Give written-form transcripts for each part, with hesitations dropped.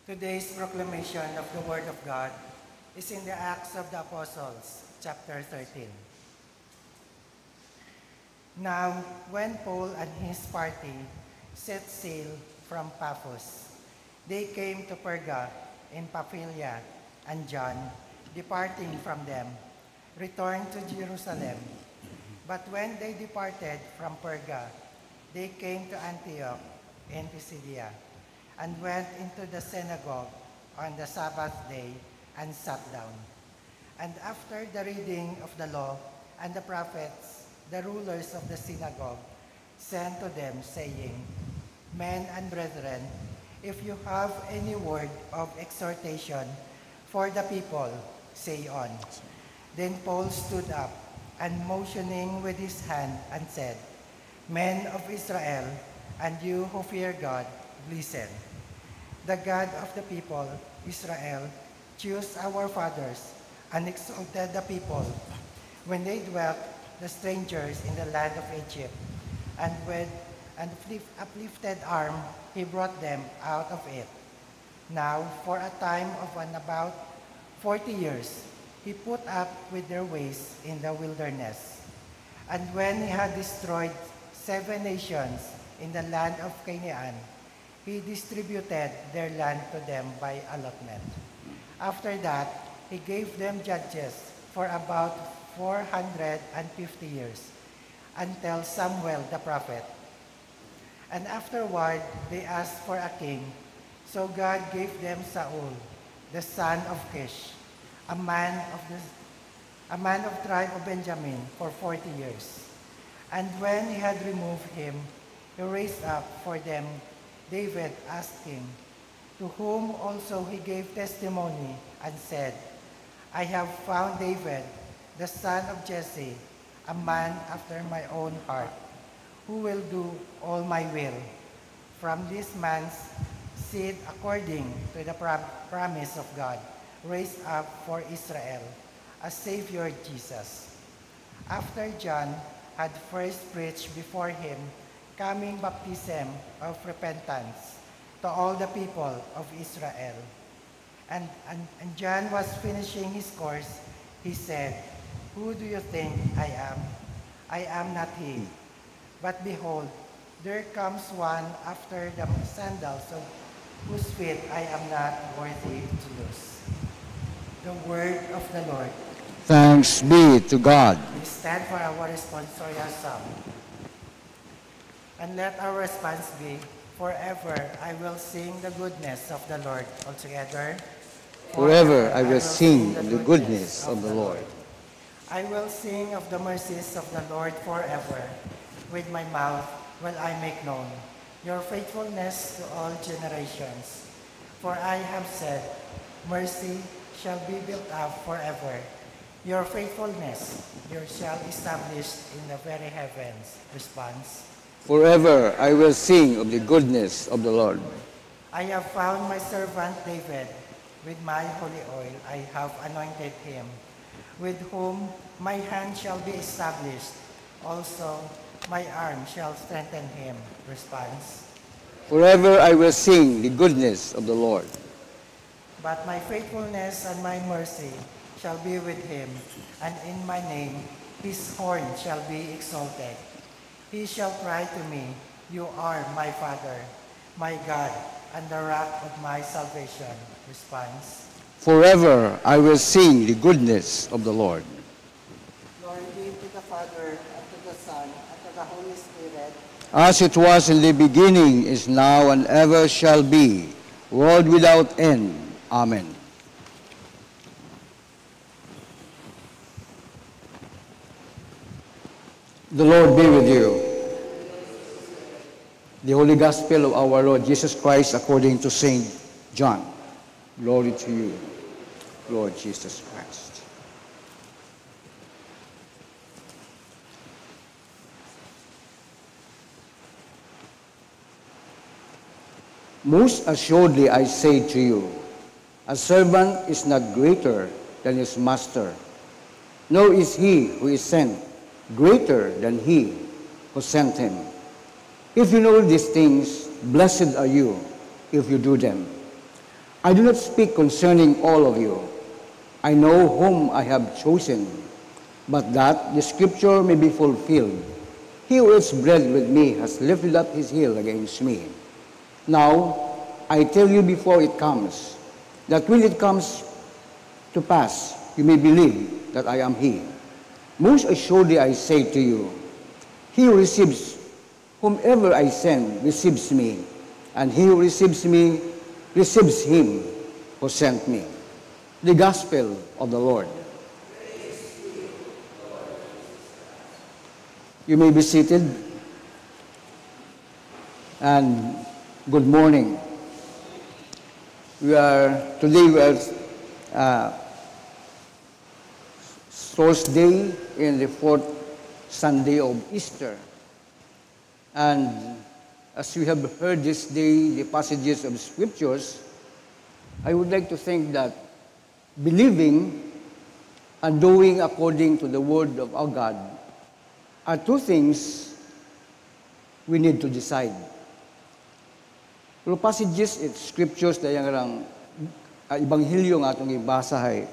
Today's proclamation of the Word of God is in the Acts of the Apostles, chapter 13. Now, when Paul and his party set sail from Paphos, they came to Perga in Pamphylia, and John, departing from them, returned to Jerusalem. But when they departed from Perga, they came to Antioch in Pisidia, and went into the synagogue on the Sabbath day and sat down. And after the reading of the law and the prophets, the rulers of the synagogue sent to them, saying, Men and brethren, if you have any word of exhortation for the people, say on. Then Paul stood up, and motioning with his hand, and said, Men of Israel, and you who fear God, listen. The God of the people, Israel, chose our fathers and exalted the people when they dwelt the strangers in the land of Egypt, and with an uplifted arm he brought them out of it. Now, for a time of about 40 years, he put up with their ways in the wilderness. And when he had destroyed 7 nations in the land of Canaan, he distributed their land to them by allotment. After that, he gave them judges for about 450 years, until Samuel the prophet. And afterward, they asked for a king. So God gave them Saul, the son of Kish, a man of tribe of Benjamin, for 40 years. And when he had removed him, he raised up for them David as king, to whom also he gave testimony and said, I have found David, the son of Jesse, a man after my own heart, who will do all my will. From this man's seed, according to the promise of God, raised up for Israel a Savior, Jesus. After John had first preached before him coming baptism of repentance to all the people of Israel. And John was finishing his course, he said, Who do you think I am? I am not he. But behold, there comes one after the sandals of whose feet I am not worthy to loose. The word of the Lord. Thanks be to God. We stand for our responsorial psalm. And let our response be, Forever I will sing the goodness of the Lord. Altogether, Forever I will sing of the goodness of the Lord. I will sing of the mercies of the Lord forever. With my mouth will I make known your faithfulness to all generations. For I have said, Mercy shall be built up forever. Your faithfulness you shall establish in the very heavens. Response. Forever I will sing of the goodness of the Lord. I have found my servant David. With my holy oil I have anointed him, with whom my hand shall be established. Also my arm shall strengthen him. Response. Forever I will sing the goodness of the Lord. But my faithfulness and my mercy shall be with him, and in my name his horn shall be exalted. He shall cry to me, You are my Father, my God, and the rock of my salvation. Response. Forever I will sing the goodness of the Lord. Glory be to the Father, and to the Son, and to the Holy Spirit. As it was in the beginning, is now, and ever shall be, world without end. Amen. The Lord be with you. The Holy Gospel of our Lord Jesus Christ according to St. John. Glory to you, Lord Jesus Christ. Most assuredly I say to you, a servant is not greater than his master, nor is he who is sent greater than he who sent him. If you know these things, blessed are you if you do them. I do not speak concerning all of you. I know whom I have chosen, but that the scripture may be fulfilled. He who eats bread with me has lifted up his heel against me. Now, I tell you before it comes, that when it comes to pass, you may believe that I am he. Most assuredly I say to you, he who receives whomever I send receives me, and he who receives me receives him who sent me. The Gospel of the Lord. You may be seated. And good morning. Today we are Thursday in the fourth Sunday of Easter. And as we have heard this day the passages of scriptures, I would like to think that believing and doing according to the word of our God are two things we need to decide. Pero passages at scriptures na yung Ebanghelyo nga atong ibasahay,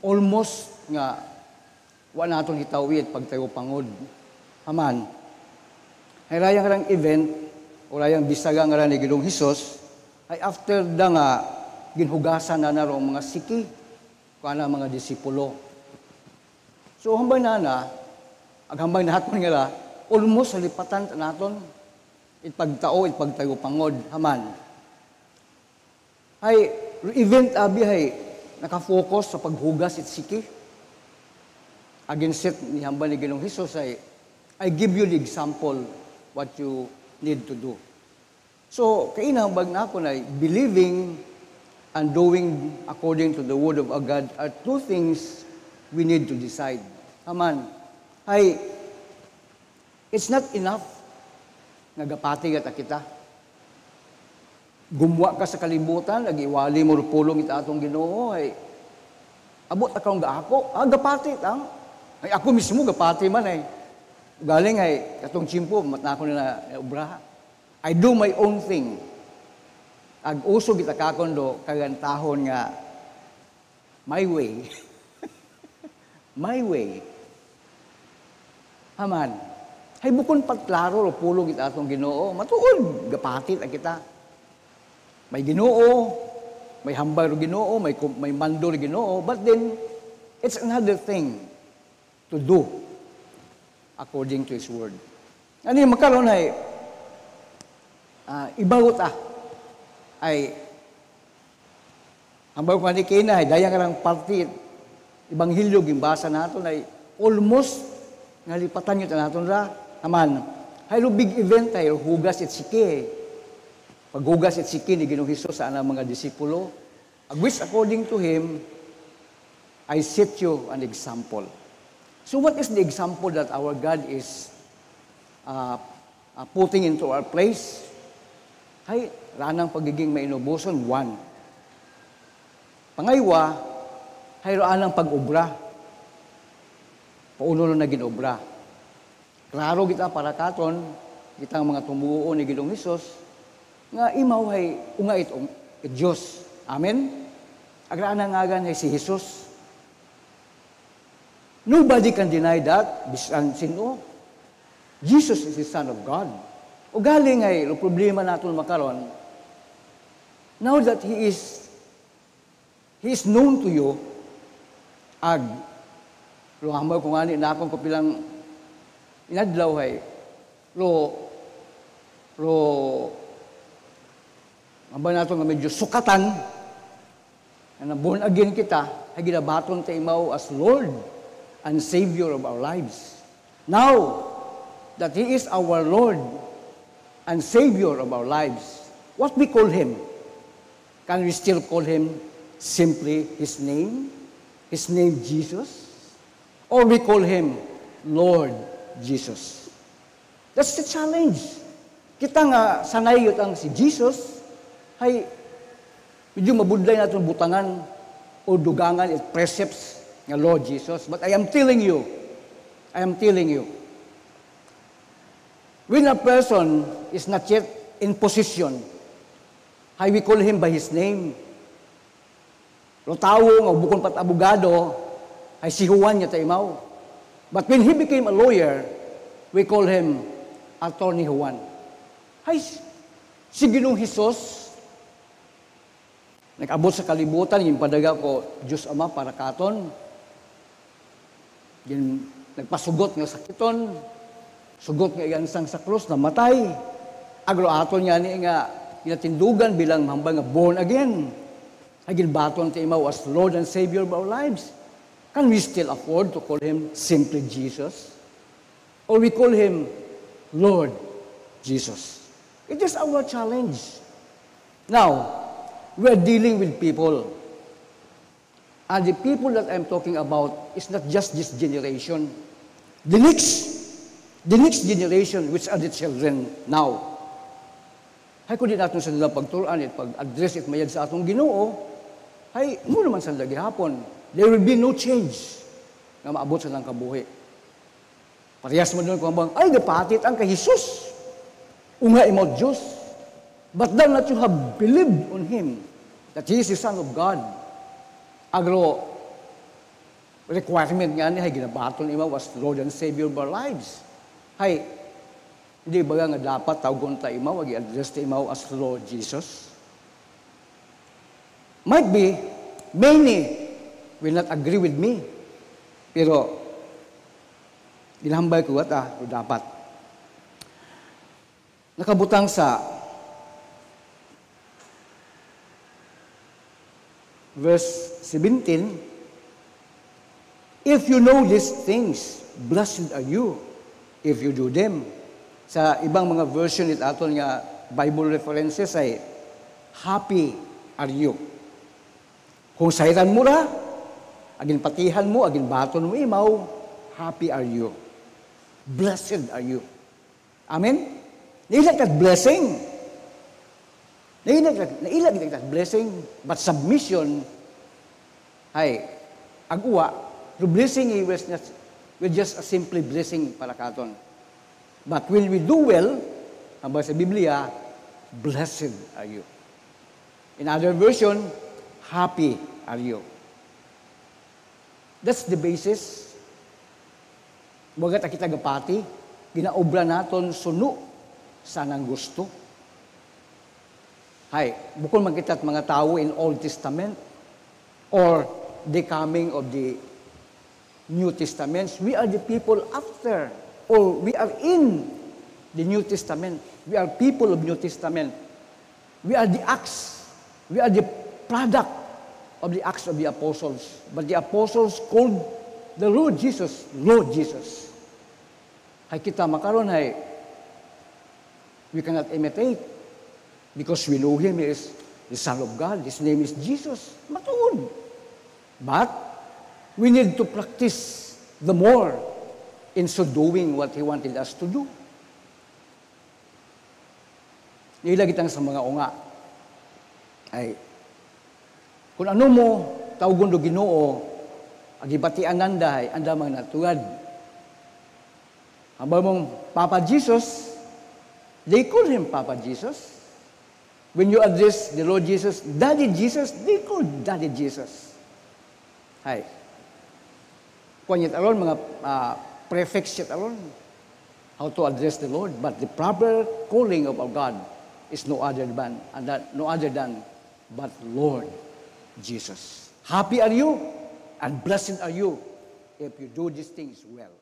almost nga wala natong hitawid pag tayo pangod. Haman, ay rayang rang event, o rayang bisaga nga rin ni Ginoong Hesus, ay after da nga ginhugasan na narong mga siki, kung ano mga disipulo. So hambay na, aghambay na hatman nga almost sa lipatan naton, itpagtao, itpagtayo pangod, haman. Ay, event abi ay nakafocus sa paghugas at siki. Against it, ni hambay ni Ginoong Hesus ay, I give you the example what you need to do. So, kainambag na ako na believing and doing according to the word of our God are two things we need to decide. Haman, ay, it's not enough nagapati at kita. Gumuha ka sa kalibutan, nagiwali mo pulong ita atong Ginoo, ay, abot akong gaako, gapati tang. Ay, ako mismo gapati man ay. Galing ay, katong chimpo, matna ko na ubraha. I do my own thing. Ag-uso kita kakondo, kagantahon nga, my way. My way. Haman, hay bukon pagklaro, pulong kita atong Ginoo, matuod, gapatit ang kita. May Ginoo, may hambay ro Ginoo, may mando ro Ginoo, but then, it's another thing to do according to His Word. Ano yung makaroon ay, ibawot ay, ang bago ni Kena, ay dayang karang party, Ebanghelyo, gimbasa natin, ay almost nalipatan nyo natin ra, naman, hayro big event, hayro hugas at siki, paghugas at siki ni Ginoong Hesus sa anang mga disipulo, which according to Him, I set you an example. So what is the example that our God is putting into our place? Hay, ranang pagiging mainubuson, one. Pangaywa, hay ranang pag-ubra. Pauno na ginobra. Klaro kita para katon, kita mga tumuo ni Ginoong Hesus, nga imaw hay unga itong Diyos. Amen? Agraan nga gan hay si Hesus. Nobody can deny that. Bisan sino? Jesus is the Son of God. O galing ay, ang problema natin makaron, now that He is known to you, luhamay kung ani na akong kapilang inadlaw ay, mabay natin nga medyo sukatan, na born again kita, ay ginabaton tayo imaw as Lord and Savior of our lives. Now that He is our Lord and Savior of our lives, what we call Him? Can we still call Him simply His name Jesus? Or we call Him Lord Jesus? That's the challenge. Kita nga sanay yun ang si Jesus, ay medyo mabudlay natin butangan o dugangan at precepts nga Lord Jesus. But I am telling you, when a person is not yet in position, how we call him by his name, Lo tawo nga bukon pat abogado, ay si Juan niya taimaw. But when he became a lawyer, we call him Attorney Juan. Ay, si Ginoong Hesus, nag-abot sa kalibutan, yung padaga ko, Diyos Ama para katon. Yung nagpasugot nga sakiton, sugot nga igansang sa krus, namatay. Agro aton niya ni nga inatindugan bilang hambang nga born again. Agin baton ti imaw as Lord and Savior of our lives. Can we still afford to call Him simply Jesus? Or we call Him Lord Jesus? It is our challenge. Now, we are dealing with people. And the people that I'm talking about is not just this generation. The next generation, which are the children now. Hay kung di natin sa nila pagturuan at pag-address at mayag sa atong Ginoo, hay, mo naman sa lagi hapon. There will be no change na maabot sa lang kabuhi. Parehas mo doon kung bang, ay, napatit ang kay Jesus. Unga imo Diyos. But then that you have believed on Him, that He is the Son of God. Agro, requirement nga niya, hay, ginabaton imaw as Lord and Savior of our lives. Hay, hindi ba nga dapat tawgon ta imaw, agi-address ta imaw as Lord Jesus? Might be, many will not agree with me. Pero, ginahambay ko dapat. Nakabutang sa verse 17, if you know these things, blessed are you if you do them. Sa ibang mga version it aton nga Bible references ay, happy are you. Kung sayran mo ra, agin patihan mo, agin baton mo imaw, happy are you. Blessed are you. Amen? Nailag that blessing. Nailag that blessing. But submission, ay, agwa, the blessing is just a simply blessing para katon. But when we do well, hamba sa Biblia, blessed are you. In other version, happy are you. That's the basis. Bagat kita gapati, ginaobra naton suno sa nang gusto. Hay, bukod man kita mga tao in Old Testament or the coming of the New Testaments, we are the people after, or we are in the New Testament. We are people of New Testament. We are the acts. We are the product of the acts of the apostles. But the apostles called the Lord Jesus, Lord Jesus. Hay kita makaron hay, we cannot imitate because we know Him is the Son of God. His name is Jesus. Matuod. But we need to practice the more in so doing what He wanted us to do. Nilagitang sa mga unga ay kung ano mo tawgon do Ginoo agibatian nanday anda mga natuad. Haba mong Papa Jesus, they call Him Papa Jesus. When you address the Lord Jesus, Daddy Jesus, they call Daddy Jesus. Hay. Kung yun alon, mga prefix yun alon, how to address the Lord. But the proper calling of our God is no other than but Lord Jesus. Happy are you and blessed are you if you do these things well.